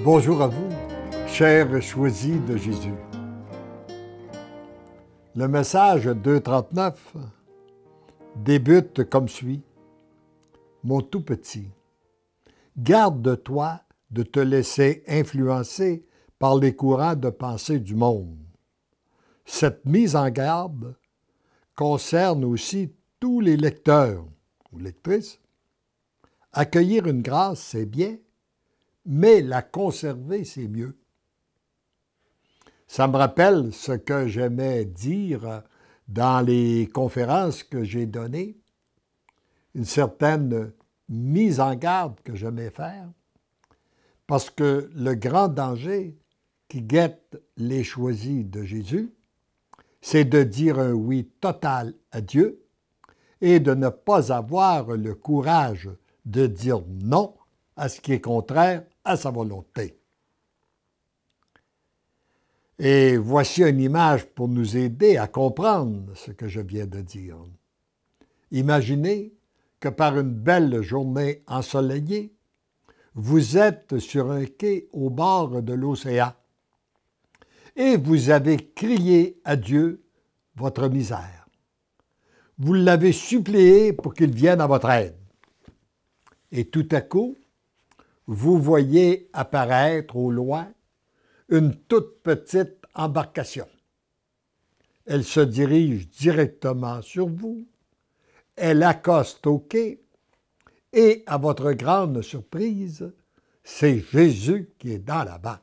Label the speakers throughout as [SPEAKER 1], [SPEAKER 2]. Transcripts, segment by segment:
[SPEAKER 1] Bonjour à vous, chers choisis de Jésus. Le message 239 débute comme suit. Mon tout petit, garde-toi de te laisser influencer par les courants de pensée du monde. Cette mise en garde concerne aussi tous les lecteurs ou lectrices. Accueillir une grâce, c'est bien, mais la conserver, c'est mieux. Ça me rappelle ce que j'aimais dire dans les conférences que j'ai données, une certaine mise en garde que j'aimais faire, parce que le grand danger qui guette les choisis de Jésus, c'est de dire un oui total à Dieu et de ne pas avoir le courage de dire non à ce qui est contraire à sa volonté. Et voici une image pour nous aider à comprendre ce que je viens de dire. Imaginez que par une belle journée ensoleillée, vous êtes sur un quai au bord de l'océan et vous avez crié à Dieu votre misère. Vous l'avez supplié pour qu'il vienne à votre aide. Et tout à coup, vous voyez apparaître au loin une toute petite embarcation. Elle se dirige directement sur vous, elle accoste au quai et, à votre grande surprise, c'est Jésus qui est dans la barque.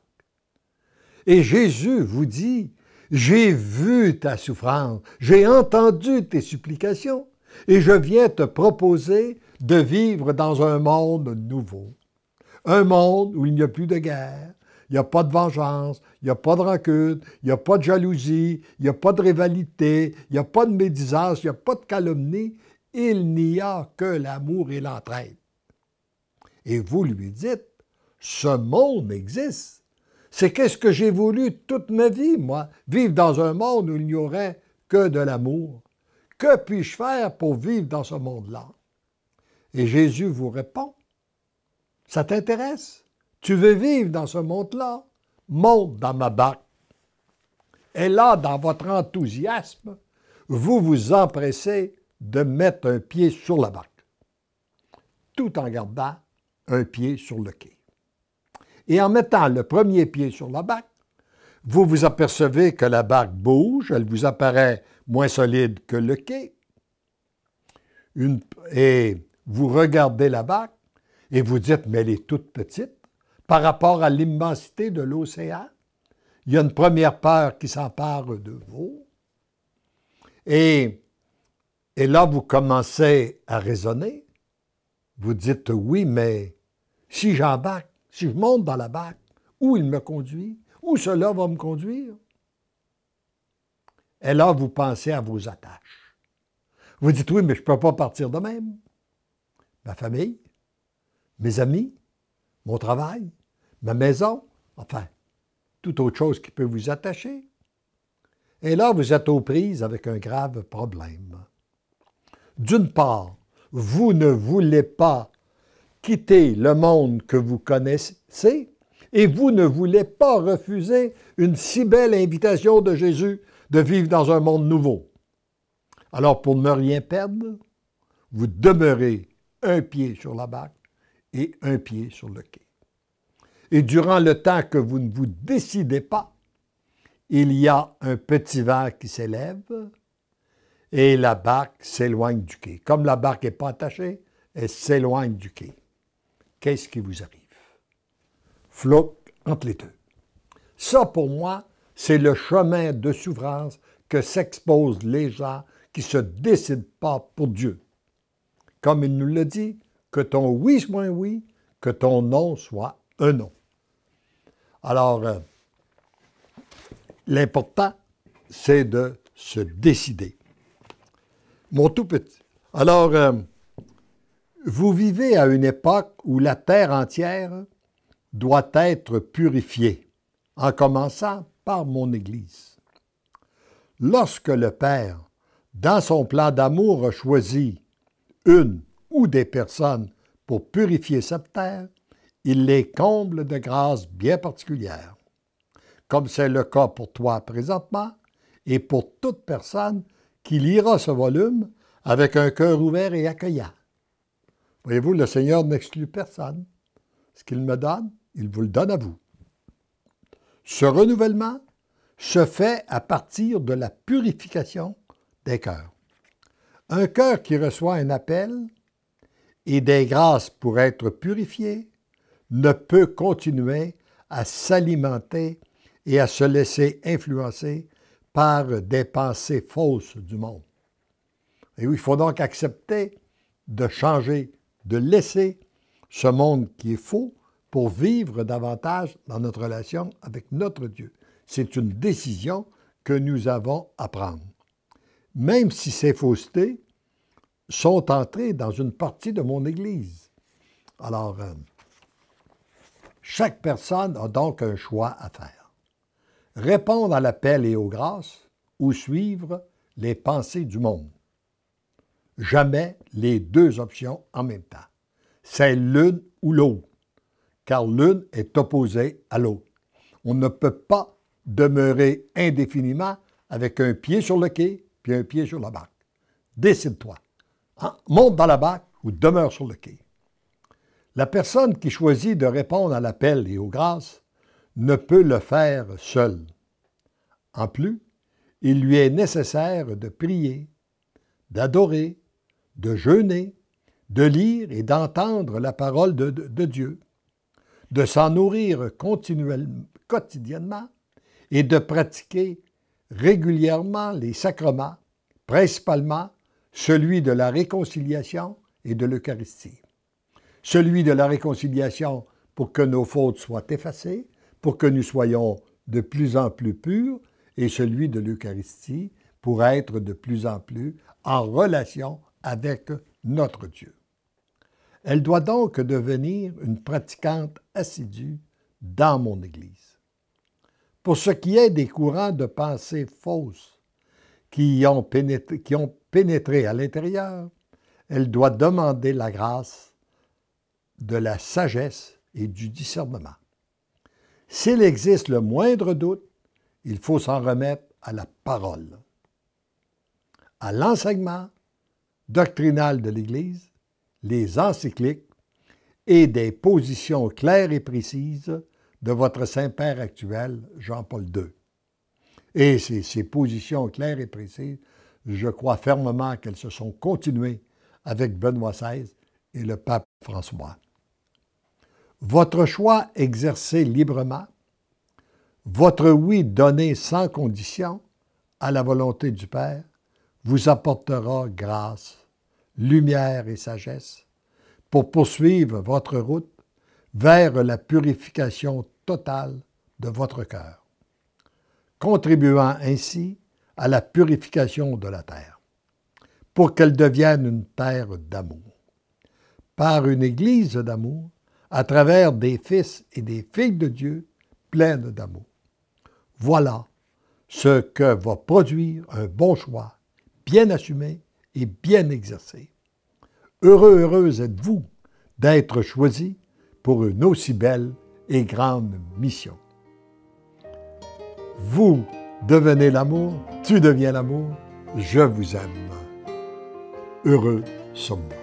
[SPEAKER 1] Et Jésus vous dit, « J'ai vu ta souffrance, j'ai entendu tes supplications et je viens te proposer de vivre dans un monde nouveau. Un monde où il n'y a plus de guerre, il n'y a pas de vengeance, il n'y a pas de rancune, il n'y a pas de jalousie, il n'y a pas de rivalité, il n'y a pas de médisance, il n'y a pas de calomnie, il n'y a que l'amour et l'entraide. » Et vous lui dites, ce monde existe. C'est qu'est-ce que j'ai voulu toute ma vie, moi, vivre dans un monde où il n'y aurait que de l'amour. Que puis-je faire pour vivre dans ce monde-là? Et Jésus vous répond, ça t'intéresse? Tu veux vivre dans ce monde-là? Monte dans ma barque. Et là, dans votre enthousiasme, vous vous empressez de mettre un pied sur la barque, tout en gardant un pied sur le quai. Et en mettant le premier pied sur la barque, vous vous apercevez que la barque bouge, elle vous apparaît moins solide que le quai. Et vous regardez la barque et vous dites, mais elle est toute petite par rapport à l'immensité de l'océan. Il y a une première peur qui s'empare de vous. Et là, vous commencez à raisonner. Vous dites, oui, mais si j'embarque, si je monte dans la barque, où il me conduit, où cela va me conduire? Et là, vous pensez à vos attaches. Vous dites, oui, mais je ne peux pas partir de même. Ma famille, mes amis, mon travail, ma maison, enfin, toute autre chose qui peut vous attacher. Et là, vous êtes aux prises avec un grave problème. D'une part, vous ne voulez pas quitter le monde que vous connaissez et vous ne voulez pas refuser une si belle invitation de Jésus de vivre dans un monde nouveau. Alors, pour ne rien perdre, vous demeurez un pied sur la barque et un pied sur le quai. Et durant le temps que vous ne vous décidez pas, il y a un petit vent qui s'élève et la barque s'éloigne du quai. Comme la barque n'est pas attachée, elle s'éloigne du quai. Qu'est-ce qui vous arrive? Flotte entre les deux. Ça, pour moi, c'est le chemin de souffrance que s'exposent les gens qui ne se décident pas pour Dieu. Comme il nous le dit, que ton oui soit un oui, que ton non soit un non. Alors, l'important, c'est de se décider. Mon tout petit. Alors, vous vivez à une époque où la terre entière doit être purifiée, en commençant par mon Église. Lorsque le Père, dans son plan d'amour, a choisi une ou des personnes pour purifier cette terre, il les comble de grâces bien particulières, comme c'est le cas pour toi présentement et pour toute personne qui lira ce volume avec un cœur ouvert et accueillant. Voyez-vous, le Seigneur n'exclut personne. Ce qu'il me donne, il vous le donne à vous. Ce renouvellement se fait à partir de la purification des cœurs. Un cœur qui reçoit un appel et des grâces pour être purifié ne peut continuer à s'alimenter et à se laisser influencer par des pensées fausses du monde. Et oui, il faut donc accepter de changer, de laisser ce monde qui est faux pour vivre davantage dans notre relation avec notre Dieu. C'est une décision que nous avons à prendre. Même si ces faussetés sont entrées dans une partie de mon Église. Alors, chaque personne a donc un choix à faire. Répondre à l'appel et aux grâces ou suivre les pensées du monde. Jamais les deux options en même temps. C'est l'une ou l'autre, car l'une est opposée à l'autre. On ne peut pas demeurer indéfiniment avec un pied sur le quai puis un pied sur la barque. Décide-toi. Monte dans la barque ou demeure sur le quai. La personne qui choisit de répondre à l'appel et aux grâces ne peut le faire seule. En plus, il lui est nécessaire de prier, d'adorer, de jeûner, de lire et d'entendre la parole de Dieu, de s'en nourrir quotidiennement et de pratiquer régulièrement les sacrements, principalement celui de la réconciliation et de l'Eucharistie. Celui de la réconciliation pour que nos fautes soient effacées, pour que nous soyons de plus en plus purs, et celui de l'Eucharistie pour être de plus en plus en relation avec notre Dieu. Elle doit donc devenir une pratiquante assidue dans mon Église. Pour ce qui est des courants de pensée fausses qui ont pénétré à l'intérieur, elle doit demander la grâce de la sagesse et du discernement. S'il existe le moindre doute, il faut s'en remettre à la parole, à l'enseignement doctrinal de l'Église, les encycliques et des positions claires et précises de votre Saint-Père actuel, Jean-Paul II. Et ces positions claires et précises, je crois fermement qu'elles se sont continuées avec Benoît XVI et le pape François. Votre choix exercé librement, votre oui donné sans condition à la volonté du Père vous apportera grâce, lumière et sagesse pour poursuivre votre route vers la purification totale de votre cœur, contribuant ainsi à la purification de la terre, pour qu'elle devienne une terre d'amour. Par une Église d'amour, à travers des fils et des filles de Dieu pleines d'amour. Voilà ce que va produire un bon choix, bien assumé et bien exercé. Heureux, heureuse êtes-vous d'être choisi pour une aussi belle et grande mission. Vous devenez l'amour, tu deviens l'amour, je vous aime. Heureux sommes-nous.